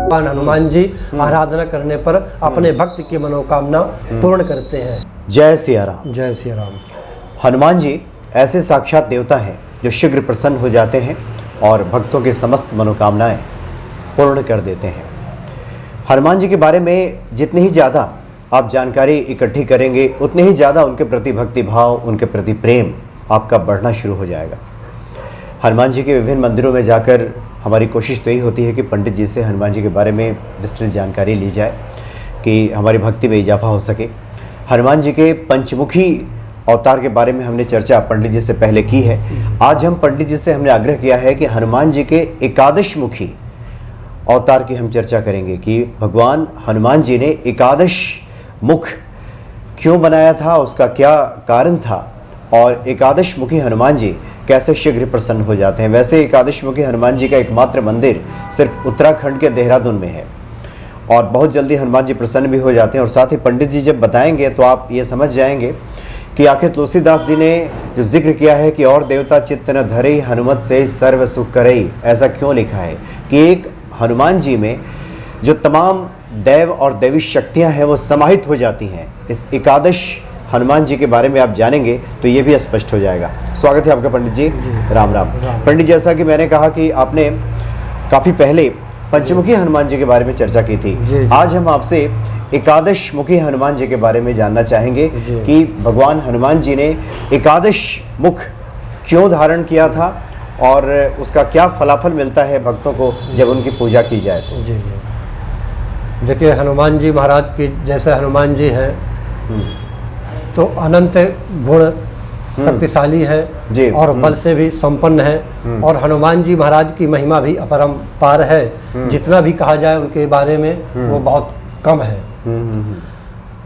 भगवान हनुमान जी आराधना करने पर अपने भक्त की मनोकामना पूर्ण करते हैं। जय सिया राम। जय सिया राम। हनुमान जी ऐसे साक्षात देवता हैं जो शीघ्र प्रसन्न हो जाते हैं और भक्तों की समस्त मनोकामनाएं पूर्ण कर देते हैं। हनुमान जी के बारे में जितनी ही ज़्यादा आप जानकारी इकट्ठी करेंगे उतने ही ज़्यादा उनके प्रति भक्ति भाव, उनके प्रति प्रेम आपका बढ़ना शुरू हो जाएगा। हनुमान जी के विभिन्न मंदिरों में जाकर हमारी कोशिश तो यही होती है कि पंडित जी से हनुमान जी के बारे में विस्तृत जानकारी ली जाए कि हमारी भक्ति में इजाफा हो सके। हनुमान जी के पंचमुखी अवतार के बारे में हमने चर्चा पंडित जी से पहले की है। आज हम पंडित जी से हमने आग्रह किया है कि हनुमान जी के एकादश मुखी अवतार की हम चर्चा करेंगे कि भगवान हनुमान जी ने एकादश मुख क्यों बनाया था, उसका क्या कारण था और एकादश मुखी हनुमान जी कैसे शीघ्र प्रसन्न हो जाते हैं। वैसे एकादश मुखी हनुमान जी का एकमात्र मंदिर सिर्फ उत्तराखंड के देहरादून में है और बहुत जल्दी हनुमान जी प्रसन्न भी हो जाते हैं। और साथ ही पंडित जी जब बताएंगे तो आप ये समझ जाएंगे कि आखिर तुलसीदास जी ने जो जिक्र किया है कि और देवता चित्त न धरे हनुमत से सर्व सुख करे, ऐसा क्यों लिखा है कि एक हनुमान जी में जो तमाम दैव और दैवी शक्तियां हैं वो समाहित हो जाती हैं। इस एकादश हनुमान जी के बारे में आप जानेंगे तो ये भी स्पष्ट हो जाएगा। स्वागत है आपका पंडित जी। राम राम। पंडित, जैसा कि मैंने कहा कि आपने काफ़ी पहले पंचमुखी हनुमान जी के बारे में चर्चा की थी। आज हम आपसे एकादश मुखी हनुमान जी के बारे में जानना चाहेंगे कि भगवान हनुमान जी ने एकादश मुख क्यों धारण किया था और उसका क्या फलाफल मिलता है भक्तों को जब उनकी पूजा की जाए तो। जी देखिए, हनुमान जी महाराज की जैसे हनुमान जी हैं तो अनंत गुण शक्तिशाली है और बल से भी संपन्न है और हनुमान जी महाराज की महिमा भी अपरंपार है। जितना भी कहा जाए उनके बारे में वो बहुत कम है।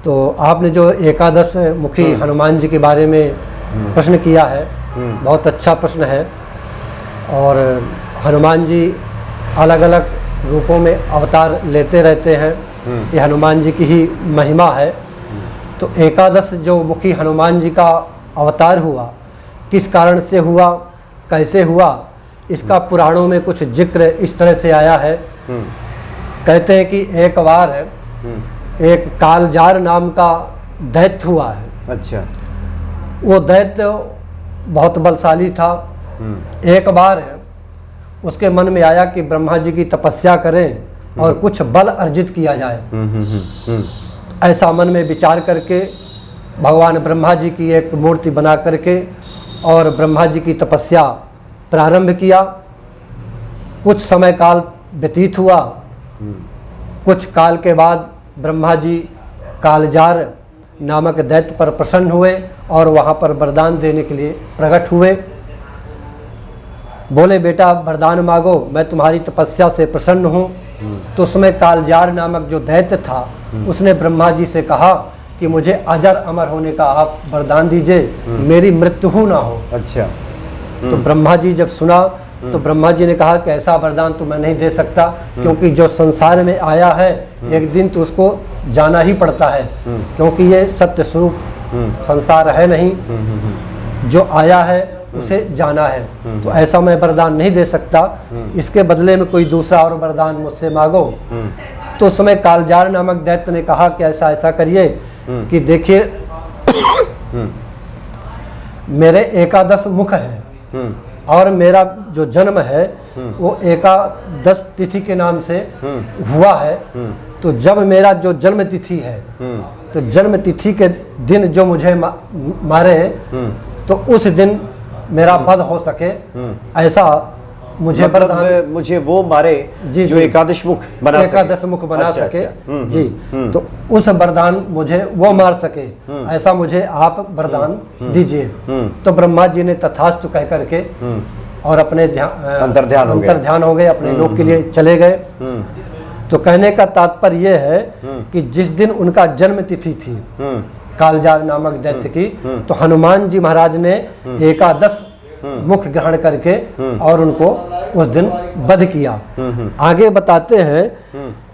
तो आपने जो एकादश मुखी हनुमान जी के बारे में प्रश्न किया है, बहुत अच्छा प्रश्न है। और हनुमान जी अलग अलग रूपों में अवतार लेते रहते हैं, ये हनुमान जी की ही महिमा है। तो एकादश जो मुखी हनुमान जी का अवतार हुआ, किस कारण से हुआ, कैसे हुआ, इसका पुराणों में कुछ जिक्र इस तरह से आया है। कहते हैं कि एक बार एक कालजार नाम का दैत्य हुआ है। अच्छा। वो दैत्य बहुत बलशाली था। एक बार उसके मन में आया कि ब्रह्मा जी की तपस्या करें और कुछ बल अर्जित किया जाए। ऐसा मन में विचार करके भगवान ब्रह्मा जी की एक मूर्ति बना करके और ब्रह्मा जी की तपस्या प्रारंभ किया। कुछ समय काल व्यतीत हुआ। कुछ काल के बाद ब्रह्मा जी कालजार नामक दैत्य पर प्रसन्न हुए और वहाँ पर वरदान देने के लिए प्रकट हुए। बोले, बेटा वरदान मांगो, मैं तुम्हारी तपस्या से प्रसन्न हूँ। तो उसमें कालजार नामक जो दैत्य था उसने ब्रह्मा जी से कहा कि मुझे अजर अमर होने का आप वरदान दीजिए, मेरी मृत्यु ना हो। अच्छा। तो ब्रह्मा जी जब सुना तो ब्रह्मा जी ने कहा कि ऐसा वरदान तो मैं नहीं दे सकता, क्योंकि जो संसार में आया है एक दिन तो उसको जाना ही पड़ता है, क्योंकि ये सत्य स्वरूप संसार है नहीं, जो आया है उसे जाना है। तो ऐसा मैं वरदान नहीं दे सकता, इसके बदले में कोई दूसरा और वरदान मुझसे मांगो। तो उस समय कालजार नामक दैत्य ने कहा कि ऐसा ऐसा करिए कि देखिए मेरे एकादश मुख हैं और मेरा जो जन्म है वो एकादश तिथि के नाम से हुआ है। तो जब मेरा जो जन्म तिथि है तो जन्म तिथि के दिन जो मुझे मारे तो उस दिन मेरा वध हो सके, ऐसा मुझे मतलब मुझे वो मारे जो एकादश मुख बना सके। जी। तो उस वरदान मुझे वो मार सके, ऐसा मुझे आप वरदान दीजिए। तो ब्रह्मा जी ने तथास्तु कह करके और अपने अंतर्ध्यान हो गए, अपने लोक के लिए चले गए। तो कहने का तात्पर्य यह है कि जिस दिन उनका जन्म तिथि थी कालजार नामक दैत्य की, तो हनुमान जी महाराज ने एकादश मुख ग्रहण करके और उनको उस दिन वध किया। आगे बताते हैं,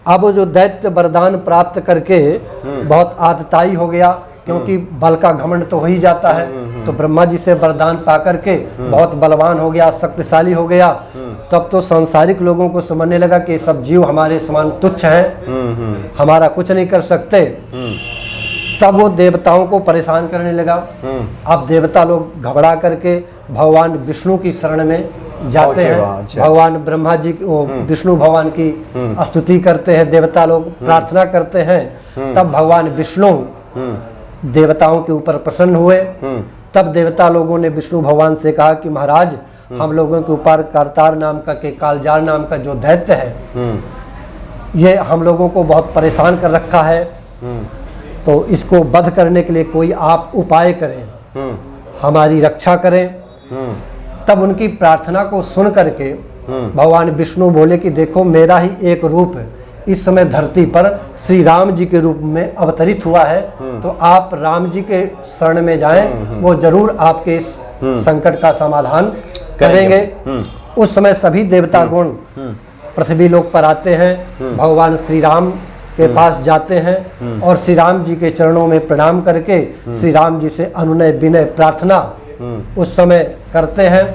अब जो दैत्य वरदान प्राप्त करके बहुत आतताई हो गया क्योंकि बल का घमंड तो हो ही जाता है। तो ब्रह्मा जी से वरदान पा करके बहुत बलवान हो गया, शक्तिशाली हो गया। तब तो सांसारिक लोगों को समझने लगा कि सब जीव हमारे समान तुच्छ हैं, हमारा कुछ नहीं कर सकते। तब वो देवताओं को परेशान करने लगा। अब देवता लोग घबरा करके भगवान विष्णु की शरण में जाते हैं। भगवान ब्रह्मा जी विष्णु भगवान की स्तुति करते हैं, देवता लोग प्रार्थना करते हैं। तब भगवान विष्णु देवताओं के ऊपर प्रसन्न हुए। तब देवता लोगों ने विष्णु भगवान से कहा कि महाराज, हम लोगों के ऊपर करतार नाम का के कालजार नाम का जो दैत्य है, ये हम लोगों को बहुत परेशान कर रखा है, तो इसको वध करने के लिए कोई आप उपाय करें, हमारी रक्षा करें। तब उनकी प्रार्थना को सुन करके भगवान विष्णु बोले कि देखो, मेरा ही एक रूप इस समय धरती पर श्री राम जी के रूप में अवतरित हुआ है, तो आप राम जी के शरण में जाएं, वो जरूर आपके इस संकट का समाधान करेंगे। उस समय सभी देवता गुण पृथ्वी लोक पर आते हैं, भगवान श्री राम के पास जाते हैं और श्री राम जी के चरणों में प्रणाम करके श्री राम जी से अनुनय विनय प्रार्थना उस समय करते हैं।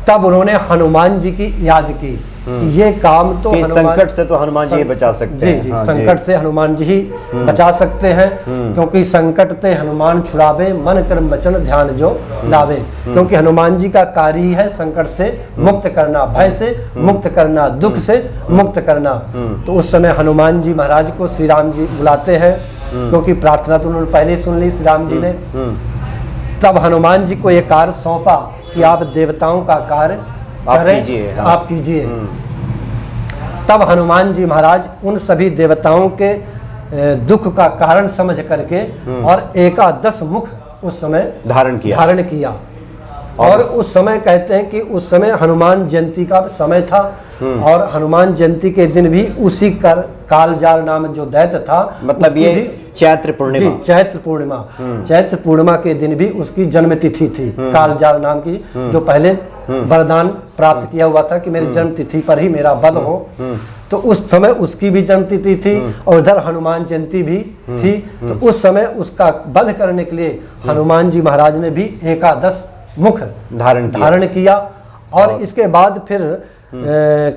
तब उन्होंने हनुमान जी की याद की कि ये काम तो संकट से तो हनुमान जी ही बचा सकते हैं। जी, संकट से हनुमान जी ही बचा सकते हैं, क्योंकि संकट ते हनुमान छुड़ावे, मन कर्म वचन ध्यान जो लावे। क्योंकि हनुमान जी का कार्य ही है संकट से मुक्त करना, भय से मुक्त करना, दुख से मुक्त करना। तो उस समय हनुमान जी महाराज को श्री राम जी बुलाते हैं, क्योंकि प्रार्थना तो उन्होंने पहले सुन ली श्री राम जी ने। तब हनुमान जी को एक कार्य सौंपा कि आप देवताओं का कार्य करें, आप कीजिए। तब हनुमान जी महाराज उन सभी देवताओं के दुख का कारण समझ करके और एकादश मुख उस समय धारण किया। और उस समय कहते हैं कि उस समय हनुमान जयंती का समय था, और हनुमान जयंती के दिन भी उसी कालजार नाम जो दैत्य था, मतलब ये चैत्र पूर्णिमा, चैत्र पूर्णिमा के दिन भी उसकी जन्म तिथि थी। कालजार नाम की जो पहले वरदान प्राप्त किया हुआ था कि मेरी जन्म तिथि पर ही मेरा वध हो, तो उस समय उसकी भी जन्म तिथि थी और उधर हनुमान जयंती भी थी। तो उस समय उसका वध करने के लिए हनुमान जी महाराज ने भी एकादश मुख धारण किया। और इसके बाद फिर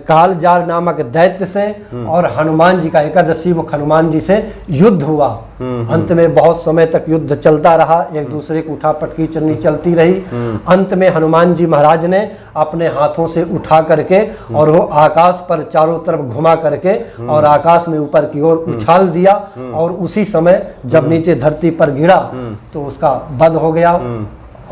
कालजार नामक दैत्य से और हनुमान जी का एकादशी मुख हनुमान जी से युद्ध हुआ। अंत में बहुत समय तक युद्ध चलता रहा, एक दूसरे को उठा पटकी चलनी चलती रही। अंत में हनुमान जी महाराज ने अपने हाथों से उठा करके और वो आकाश पर चारों तरफ घुमा करके और आकाश में ऊपर की ओर उछाल दिया, और उसी समय जब नीचे धरती पर गिरा तो उसका वध हो गया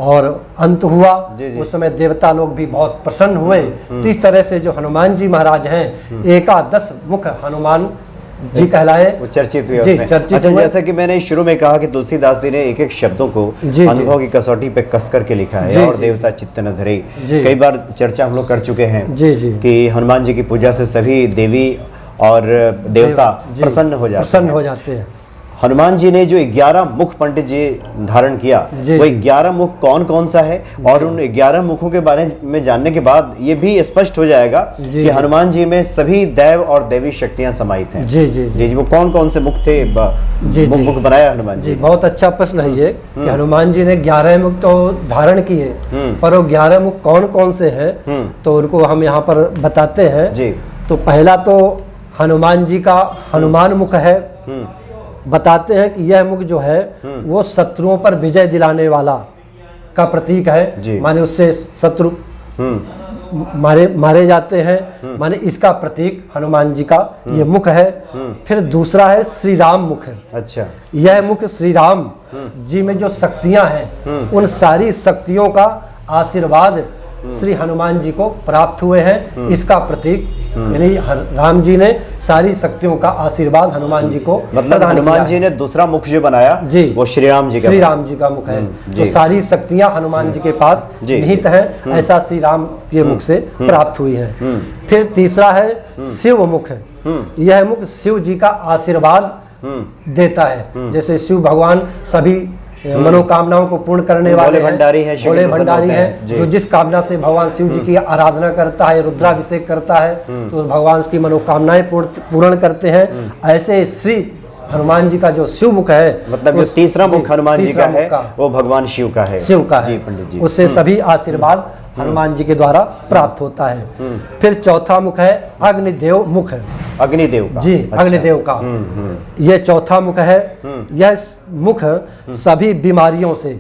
और अंत हुआ। उस समय देवता लोग भी बहुत प्रसन्न हुए। तो इस तरह से जो हनुमान जी महाराज हैं, एकादश मुख हनुमान जी कहलाए, वो चर्चित हुए। अच्छा, जैसा कि मैंने शुरू में कहा कि तुलसीदास जी ने एक एक शब्दों को अनुभव की कसौटी पे कस करके लिखा है। और देवता चित्त न धरे, कई बार चर्चा हम लोग कर चुके हैं कि हनुमान जी की पूजा से सभी देवी और देवता प्रसन्न हो जाते हैं। हनुमान जी ने जो 11 मुख पंडित जी धारण किया, वो 11 मुख कौन कौन सा है, और उन 11 मुखों के बारे में जानने के बाद ये भी स्पष्ट हो जाएगा कि हनुमान जी में सभी दैव और देवी शक्तियां समाहित हैं। जी, वो कौन कौन से मुख थे, मुख बनाया हनुमान जी? बहुत अच्छा प्रश्न है ये कि हनुमान जी ने 11 मुख तो धारण किए, पर वो 11 मुख कौन कौन से हैं, तो उनको हम यहाँ पर बताते हैं। तो पहला तो हनुमान जी का हनुमान मुख है। बताते हैं कि यह मुख जो है वो शत्रुओं पर विजय दिलाने वाला का प्रतीक है, माने उससे शत्रु मारे जाते हैं, माने इसका प्रतीक हनुमान जी का ये मुख है। फिर दूसरा है श्री राम मुख है। अच्छा, यह मुख श्री राम जी में जो शक्तियां हैं, उन सारी शक्तियों का आशीर्वाद श्री हनुमान जी को प्राप्त हुए हैं। इसका प्रतीक यानी राम जी ने सारी शक्तियों का आशीर्वाद हनुमान जी को, मतलब हनुमान जी ने दूसरा मुख जो बनाया वो श्री राम जी का मुख है। तो सारी शक्तियां हनुमान जी के पास निहित हैं, ऐसा श्री राम के मुख से प्राप्त हुई है। फिर तीसरा है शिव मुख। यह मुख शिव जी का आशीर्वाद देता है। जैसे शिव भगवान सभी मनोकामनाओं को पूर्ण करने वाले भंडारी हैं, जो जिस कामना से भगवान शिव जी की आराधना करता है, रुद्राभिषेक करता है, तो भगवान उसकी मनोकामनाएं पूर्ण करते हैं। ऐसे श्री हनुमान जी का जो शिव मुख है, मतलब जो तीसरा मुख हनुमान जी का है वो भगवान शिव का है। शिव का जी है, पंडित जी। उससे सभी आशीर्वाद हनुमान जी के द्वारा प्राप्त होता है। फिर चौथा मुख है अग्निदेव मुख है। अग्निदेव का? जी, अच्छा। अग्निदेव का ये चौथा मुख है। यह मुख सभी बीमारियों से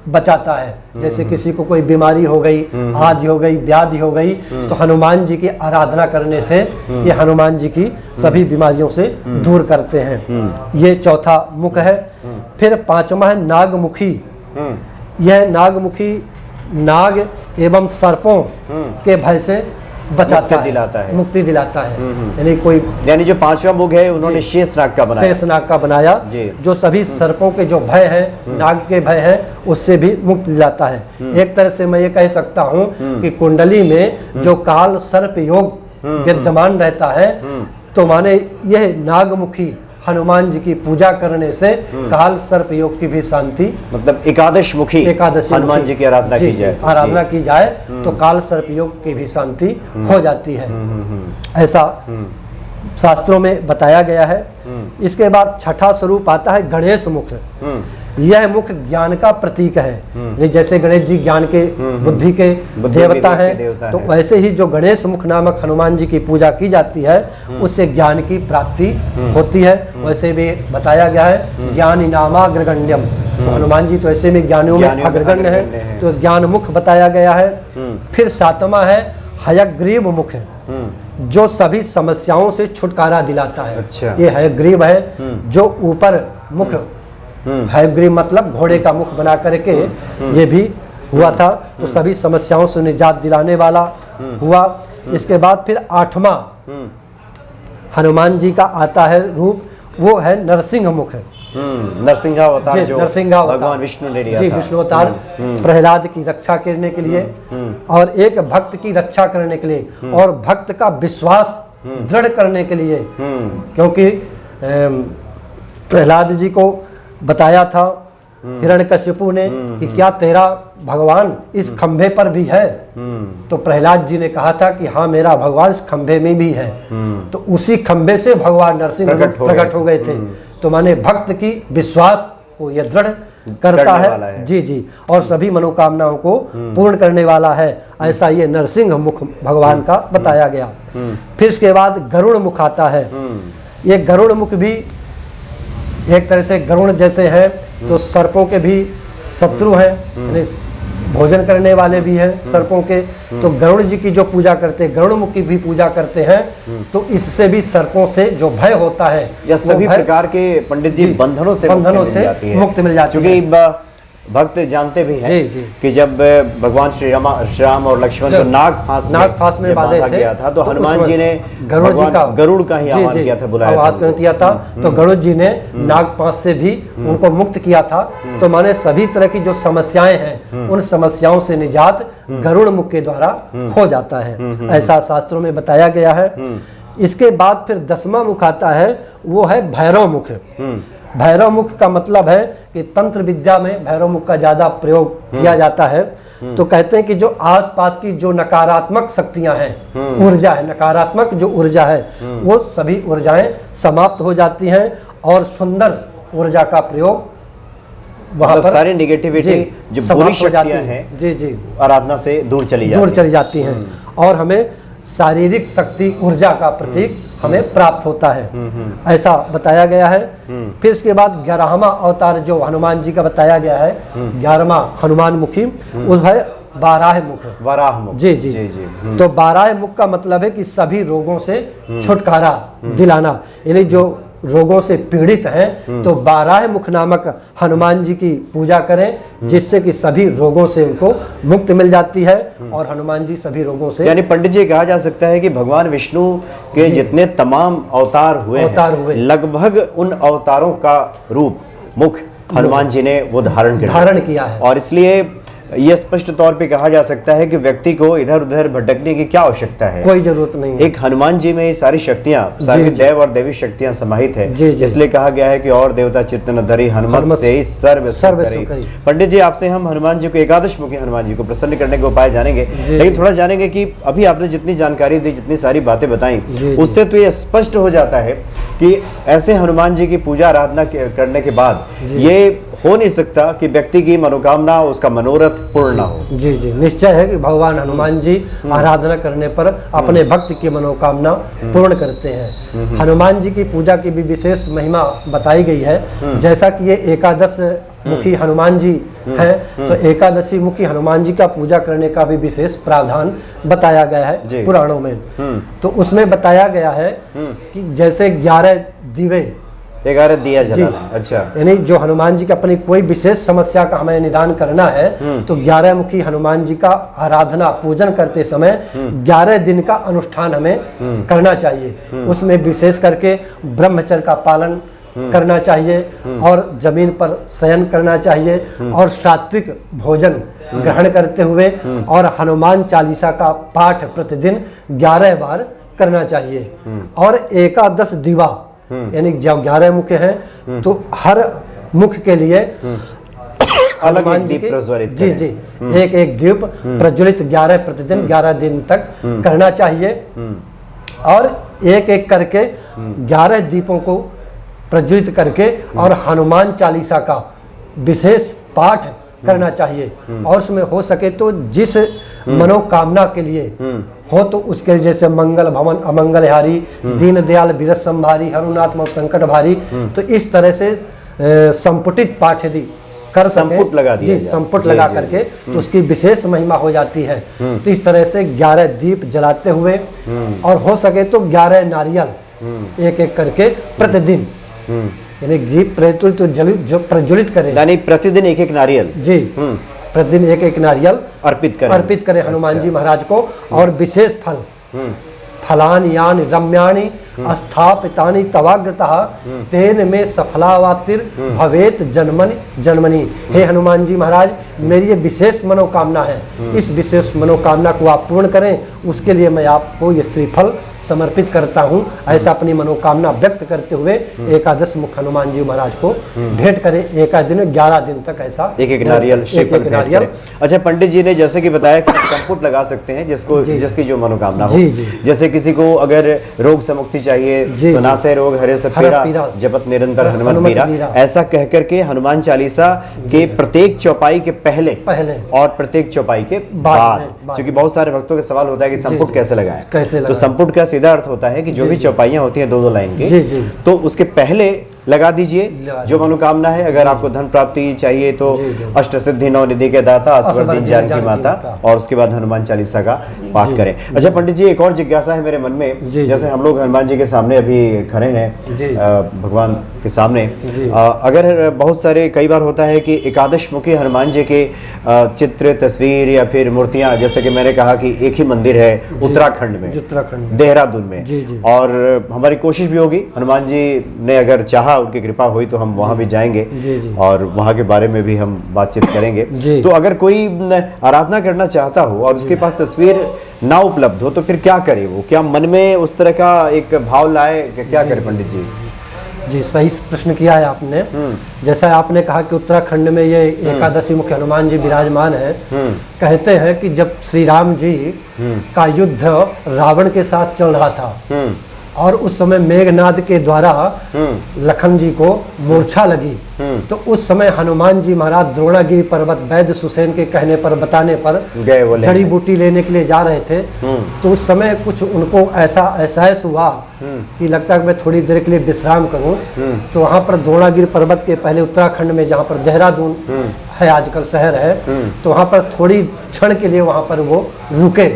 बचाता है। जैसे किसी को कोई बीमारी हो गई, आदि हो गई, व्याधि हो गई, तो हनुमान जी की आराधना करने से ये हनुमान जी की सभी बीमारियों से दूर करते हैं। ये चौथा मुख है। फिर पांचवा है नागमुखी। यह नागमुखी नाग एवं सर्पों के भय से बचाता है, मुक्ति दिलाता है। यानी कोई, यानी जो पांचवा मुख है उन्होंने शेष नाग का बनाया, शेष नाग का बनाया, जो सभी सर्पों के जो भय है, नाग के भय है, उससे भी मुक्ति दिलाता है। एक तरह से मैं ये कह सकता हूँ कि कुंडली में जो काल सर्प योग विद्यमान रहता है, तो माने यह नागमुखी हनुमान जी की पूजा करने से काल सर्प योग की भी शांति, मतलब एकादश मुखी हनुमान जी की आराधना की जाए, आराधना की जाए तो काल सर्प योग की भी शांति हो जाती है। ऐसा शास्त्रों में बताया गया है। इसके बाद छठा स्वरूप आता है गणेश मुख। यह मुख ज्ञान का प्रतीक है। जैसे गणेश जी ज्ञान के, बुद्धि के देवता हैं, तो वैसे ही जो गणेश मुख नामक हनुमान जी की पूजा की जाती है, उससे ज्ञान की प्राप्ति होती है। वैसे भी बताया गया है ज्ञान इनामाग्रगण्यम, तो हनुमान जी तो ऐसे में ज्ञानियों में अग्रगण्य है, तो ज्ञान मुख बताया गया है। फिर सातवां है हयग्रीव मुख, जो सभी समस्याओं से छुटकारा दिलाता है। अच्छा। ये हयग्रीव है, जो ऊपर मुख, हयग्रीव मतलब घोड़े का मुख बना करके ये भी हुआ था, तो सभी समस्याओं से निजात दिलाने वाला हुआ। इसके बाद फिर आठवां हनुमान जी का आता है रूप, वो है नरसिंह मुख। नरसिंहावतार, जो भगवान विष्णु ने लिया था। जी, विष्णु अवतार प्रहलाद की रक्षा करने के लिए और एक भक्त की रक्षा करने के लिए और भक्त का विश्वास दृढ़ करने के लिए, क्योंकि प्रहलाद जी को बताया था हिरण्यकशिपु ने कि क्या तेरा भगवान इस खंभे पर भी है, तो प्रहलाद जी ने कहा था कि हाँ, मेरा भगवान इस खंभे में भी है। तो उसी खंभे से भगवान नरसिंह प्रकट हो गए थे। तो माने भक्त की विश्वास को यह दृढ़ करता है। जी जी, और सभी मनोकामनाओं को पूर्ण करने वाला है। ऐसा ये नरसिंह मुख भगवान का बताया गया। फिर इसके बाद गरुड़ मुख आता है। ये गरुड़ मुख भी एक तरह से गरुड़ जैसे है, तो सर्पों के भी शत्रु हैं, यानी भोजन करने वाले भी हैं सर्पों के। तो गरुड़ जी की जो पूजा करते हैं, गरुड़ मुख की भी पूजा करते हैं, तो इससे भी सर्पों से जो भय होता है, या सभी प्रकार के पंडित जी बंधनों से मुक्त मिल जाती है। क्योंकि भक्त जानते भी हैं कि जब भगवान श्री राम और लक्ष्मण को नाग फांस में बांधा गया था, तो हनुमान जी ने गरुड़ का ही आह्वान किया था, बुलाया किया था। तो गरुड़ जी ने नाग फांस से भी उनको मुक्त किया था। तो माने सभी तरह की जो समस्याएं हैं, उन समस्याओं से निजात गरुड़ मुख के द्वारा हो जाता है, ऐसा शास्त्रों में बताया गया है। इसके बाद फिर 10वां मुख आता है, वो है भैरव मुख। भैरव मुख का मतलब है कि तंत्र विद्या में भैरव मुख का ज्यादा प्रयोग किया जाता है। तो कहते हैं कि जो आसपास की जो नकारात्मक शक्तियां हैं, ऊर्जा है, नकारात्मक जो ऊर्जा है, वो सभी ऊर्जाएं समाप्त हो जाती हैं और सुंदर ऊर्जा का प्रयोग वहां पर, सारी नेगेटिविटी जो बुरी शक्तियां हैं, जी जी, आराधना से दूर चली जाती हैं और हमें शारीरिक शक्ति, ऊर्जा का प्रतीक हमें प्राप्त होता है, ऐसा बताया गया है। फिर इसके बाद 11वां अवतार जो हनुमान जी का बताया गया है, 11वां हनुमान मुखी, वो है बाराह मुख। जी जी, तो बाराह मुख का मतलब है कि सभी रोगों से छुटकारा दिलाना, यानी जो रोगों से पीड़ित हैं, तो बाराह मुख नामक हनुमान जी की पूजा करें, जिससे कि सभी रोगों से उनको मुक्ति मिल जाती है और हनुमान जी सभी रोगों से, यानी पंडित जी कहा जा सकता है कि भगवान विष्णु के जितने तमाम अवतार हुए, लगभग उन अवतारों का रूप मुख हनुमान जी ने वो धारण किया है। और इसलिए यह स्पष्ट तौर पे कहा जा सकता है कि व्यक्ति को इधर उधर भटकने की क्या आवश्यकता है, कोई जरूरत नहीं है। एक हनुमान जी में सारी शक्तियां, सारी दैव और दैवी शक्तियां समाहित है। इसलिए कहा गया है कि और देवता चित्त न धरी, हनुमत से ही सर्व करी। पंडित जी, आपसे हम हनुमान जी को, एकादश मुखी हनुमान जी को प्रसन्न करने के उपाय जानेंगे, लेकिन थोड़ा जानेंगे कि अभी आपने जितनी जानकारी दी, जितनी सारी बातें बताई, उससे तो ये स्पष्ट हो जाता है कि ऐसे हनुमान जी की पूजा आराधना करने के बाद ये हो नहीं सकता कि व्यक्ति की मनोकामना, उसका मनोरथ पूर्ण ना हो। जी जी, निश्चय है कि भगवान हनुमान जी आराधना करने पर अपने भक्त की मनोकामना पूर्ण करते हैं। हनुमान जी की पूजा की भी विशेष महिमा बताई गई है। जैसा कि ये एकादश मुखी हनुमान जी हैं, तो एकादशी मुखी हनुमान जी का पूजा करने का भी विशेष प्रावधान बताया गया है पुराणों में। तो उसमें बताया गया है कि जैसे 11 दीवे, 11 दिया जलाना। अच्छा, यानी जो हनुमान जी की अपनी कोई विशेष समस्या का हमें निदान करना है तो 11 मुखी हनुमान जी का आराधना पूजन करते समय 11 दिन का अनुष्ठान हमें करना चाहिए। उसमें विशेष करके ब्रह्मचर्य का पालन करना चाहिए और जमीन पर शयन करना चाहिए और सात्विक भोजन ग्रहण करते हुए और हनुमान चालीसा का पाठ प्रतिदिन 11 बार करना चाहिए। और एकादश दीवा, यानी जब 11 मुख हैं तो हर मुख के लिए अलग एक दीप प्रज्वलित जी जी, एक एक दीप प्रज्वलित 11 प्रतिदिन 11 दिन तक करना चाहिए। और एक एक करके 11 दीपों को प्रज्वलित करके और हनुमान चालीसा का विशेष पाठ करना चाहिए। और उसमें हो सके तो जिस मनोकामना के लिए हो तो उसके जैसे मंगल भवन अमंगल हारी, दीन दयाल बिरस संभारी, हनुनाथ मम संकट भारी, तो इस तरह से संपुटित पाठ यदि कर संपुट लगा दिया जी, संपुट लगा करके तो उसकी विशेष महिमा हो जाती है। तो इस तरह से 11 दीप जलाते हुए और हो सके तो 11 नारियल एक एक करके प्रतिदिन, यानी दीप प्रज्वलित करें, यानी प्रतिदिन एक एक नारियल जी, प्रतिदिन एक एक नारियल अर्पित करें हनुमान जी महाराज को। और विशेष फल, फलानि यानि रम्याणि स्थापितानि तवाग्रतः तेन में सफलावातिर भवेत जन्मनि जन्मनि। हे हनुमान जी महाराज, मेरी ये विशेष मनोकामना है, इस विशेष मनोकामना को आप पूर्ण करें, उसके लिए मैं आपको ये श्रीफल समर्पित करता हूँ। ऐसा अपनी मनोकामना व्यक्त करते हुए एकादश मुख हनुमान जी महाराज को भेंट करें। एक दिन 11 दिन तक ऐसा एक एक नारियल श्रीफल भेंट करें। अच्छा, पंडित जी ने जैसे कि बताया कि संपुट लगा सकते हैं जिसकी जो मनोकामना हो। जैसे किसी को अगर रोग से मुक्ति चाहिए तो नासे रोग हरे से पीड़ा जपत निरंतर हनुमत पीरा, ऐसा कह करके हनुमान चालीसा के प्रत्येक चौपाई के पहले और प्रत्येक चौपाई के बाद, क्योंकि बहुत सारे भक्तों का सवाल होता है कि संपुट कैसे लगाएं। तो संपुट का सीधा अर्थ होता है कि जो भी चौपाइयां होती हैं 2-2 लाइन की, तो उसके पहले लगा दीजिए जो मनोकामना है। अगर आपको धन प्राप्ति चाहिए तो अष्ट सिद्धि नौ निधि के दाता असवरदीन जानकी माता, और उसके बाद हनुमान चालीसा का पाठ करें। अच्छा पंडित जी, एक और जिज्ञासा है मेरे मन में। जैसे हम लोग हनुमान जी के सामने अभी खड़े हैं, भगवान के सामने, अगर बहुत सारे कई बार होता है कि एकादश मुखी हनुमान जी के चित्र, तस्वीर या फिर मूर्तियां, जैसे कि मैंने कहा कि एक ही मंदिर है उत्तराखंड में, देहरादून में, और हमारी कोशिश भी होगी, हनुमान जी ने अगर चाहा, उनकी कृपा हुई तो हम वहां भी जाएंगे और वहां के बारे में भी हम बातचीत करेंगे। तो अगर कोई आराधना करना चाहता हो और उसके पास तस्वीर ना उपलब्ध हो तो फिर क्या करे? वो क्या मन में उस तरह का एक भाव लाए, क्या करे पंडित जी? जी, सही प्रश्न किया है आपने। जैसा आपने कहा कि उत्तराखंड में ये एकादशी मुख्य हनुमान जी विराजमान है। कहते हैं कि जब श्री राम जी का युद्ध रावण के साथ चल रहा था और उस समय मेघनाद के द्वारा लखन जी को मूर्छा लगी, तो उस समय हनुमान जी महाराज द्रोणागिरी पर्वत वैद्य सुसेन के कहने पर, बताने पर जड़ी बूटी लेने के लिए जा रहे थे। तो उस समय कुछ उनको ऐसा एहसास हुआ कि लगता है मैं थोड़ी देर के लिए विश्राम करूं। तो वहां पर द्रोणागिरी पर्वत के पहले उत्तराखंड में, जहां पर देहरादून है आजकल शहर है, तो वहां पर थोड़ी क्षण के लिए वहां पर वो रुके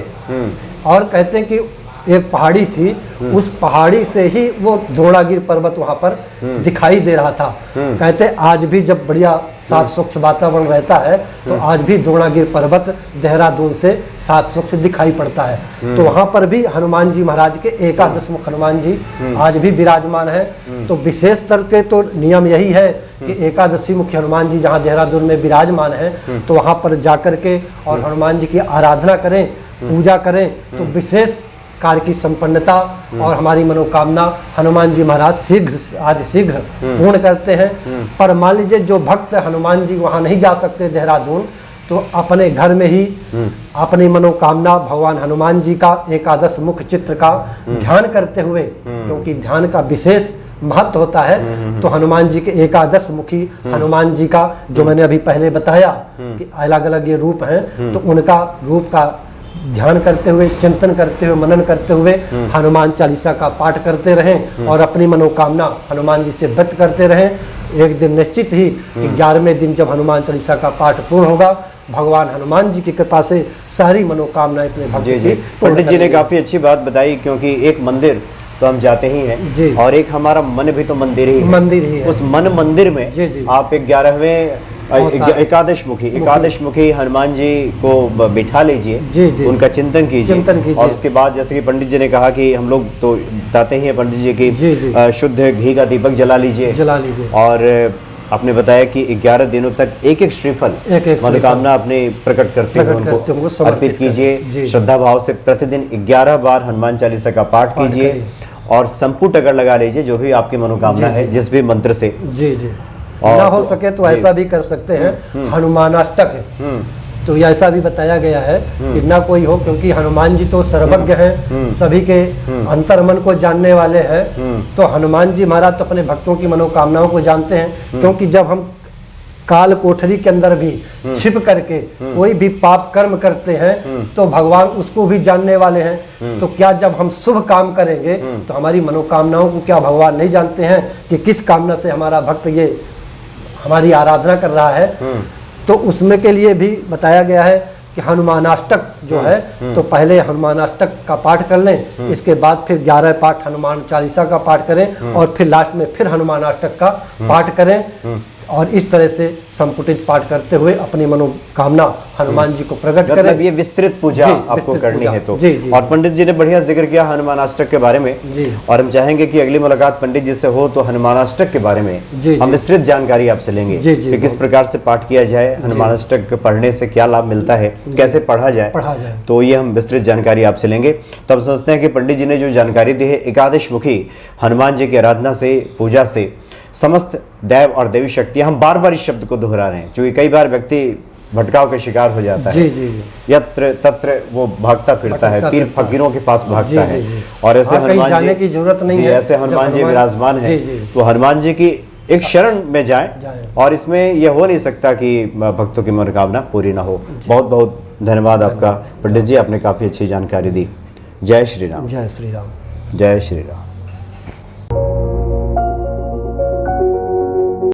और कहते हैं कि एक पहाड़ी थी, उस पहाड़ी से ही वो द्रोणागिरी पर्वत वहां पर दिखाई दे रहा था। कहते आज भी जब बढ़िया साफ स्वच्छ वातावरण रहता है तो आज भी द्रोणागिरी पर्वत देहरादून से साफ स्वच्छ दिखाई पड़ता है। तो वहां पर भी हनुमान जी महाराज के एकादश मुख हनुमान जी आज भी विराजमान है। तो विशेष तर के तो नियम यही है कि एकादशी मुख्य हनुमान जी जहाँ देहरादून में विराजमान है तो वहां पर जाकर के और हनुमान जी की आराधना करें, पूजा करें, तो विशेष कार्य की संपन्नता और हमारी मनोकामना हनुमान जी महाराज शीघ्र पूर्ण करते हैं। पर मान लीजिए जो भक्त हनुमान जी वहां नहीं जा सकते देहरादून, तो अपने घर में ही अपनी मनोकामना भगवान हनुमान जी का एकादश मुख चित्र का ध्यान करते हुए, क्योंकि ध्यान का विशेष महत्व होता है। तो हनुमान जी के एकादश मुखी हनुमान जी का जो मैंने अभी पहले बताया कि अलग अलग ये रूप हैं, तो उनका रूप का ध्यान करते हुए, चिंतन करते हुए, मनन करते हुए हनुमान चालीसा का पाठ करते रहें और अपनी मनोकामना हनुमान जी से व्यक्त करते रहें। एक दिन निश्चित ही 11वें दिन जब हनुमान चालीसा का पाठ पूर्ण होगा, भगवान हनुमान जी की कृपा से सारी मनोकामनाएं अपने भक्त की। पंडित जी ने काफी अच्छी बात बताई, क्योंकि एक मंदिर तो हम जाते ही हैं और एक हमारा मन भी तो मंदिर ही है। उस मन मंदिर में आप 11वें एकादश मुखी हनुमान जी को बिठा लीजिए, उनका चिंतन कीजिए और उसके बाद जैसे कि पंडित जी ने कहा कि हम लोग तो बताते ही हैं पंडित जी की शुद्ध घी का दीपक जला लीजिए और आपने बताया कि 11 दिनों तक एक एक श्रीफल मनोकामना अपने प्रकट करते हुए उनको अर्पित कीजिए। श्रद्धा भाव से प्रतिदिन 11 बार हनुमान चालीसा का पाठ कीजिए और संपुट अगर लगा लीजिए जो भी आपकी मनोकामना है जिस भी मंत्र से। और ना हो सके तो ऐसा भी कर सकते हैं, हनुमानाष्टक तो ऐसा भी बताया गया है कि ना कोई हो, क्योंकि हनुमान जी तो सर्वज्ञ हैं, सभी के अंतर्मन को जानने वाले हैं। तो हनुमान जी महाराज तो अपने भक्तों की मनोकामनाओं को जानते हैं, क्योंकि जब हम काल कोठरी के अंदर भी छिप करके कोई भी पाप कर्म करते हैं तो भगवान उसको भी जानने वाले हैं। तो क्या जब हम शुभ काम करेंगे तो हमारी मनोकामनाओं को क्या भगवान नहीं जानते हैं कि किस कामना से हमारा भक्त ये हमारी आराधना कर रहा है। तो उसमें के लिए भी बताया गया है कि हनुमानाष्टक जो है तो पहले हनुमानाष्टक का पाठ कर लें, इसके बाद फिर 11 पाठ हनुमान चालीसा का पाठ करें और फिर लास्ट में फिर हनुमानाष्टक का पाठ करें और इस तरह से संपुटित पाठ करते हुए अपनी मनोकामना हनुमान जी को प्रकट करें। मतलब ये विस्तृत पूजा आपको करनी है तो। और पंडित जी ने बढ़िया जिक्र किया हनुमानाष्टक के बारे में और हम चाहेंगे कि अगली मुलाकात पंडित जी से हो तो हनुमानाष्टक के बारे में हम विस्तृत जानकारी आपसे लेंगे कि किस प्रकार से पाठ किया जाए, हनुमानाष्टक पढ़ने से क्या लाभ मिलता है, कैसे पढ़ा जाए, तो ये हम विस्तृत जानकारी आपसे लेंगे। तो हम समझते हैं कि पंडित जी ने जो जानकारी दी है एकादश मुखी हनुमान जी की आराधना से, पूजा से समस्त दैव और देवी शक्तियां, हम बार बार इस शब्द को दोहरा रहे हैं क्योंकि कई बार व्यक्ति भटकाव का शिकार हो जाता है। यत्र तत्र वो भागता फिरता है, पीर फकीरों के पास भागता है और ऐसे हनुमान जी की जरूरत नहीं है, ऐसे हनुमान जी विराजमान है। तो हनुमान जी की एक शरण में जाए और इसमें यह हो नहीं सकता कि भक्तों की मनोकामना पूरी ना हो। बहुत बहुत धन्यवाद आपका पंडित जी, आपने काफी अच्छी जानकारी दी। जय श्री राम। जय श्री राम। जय श्री राम।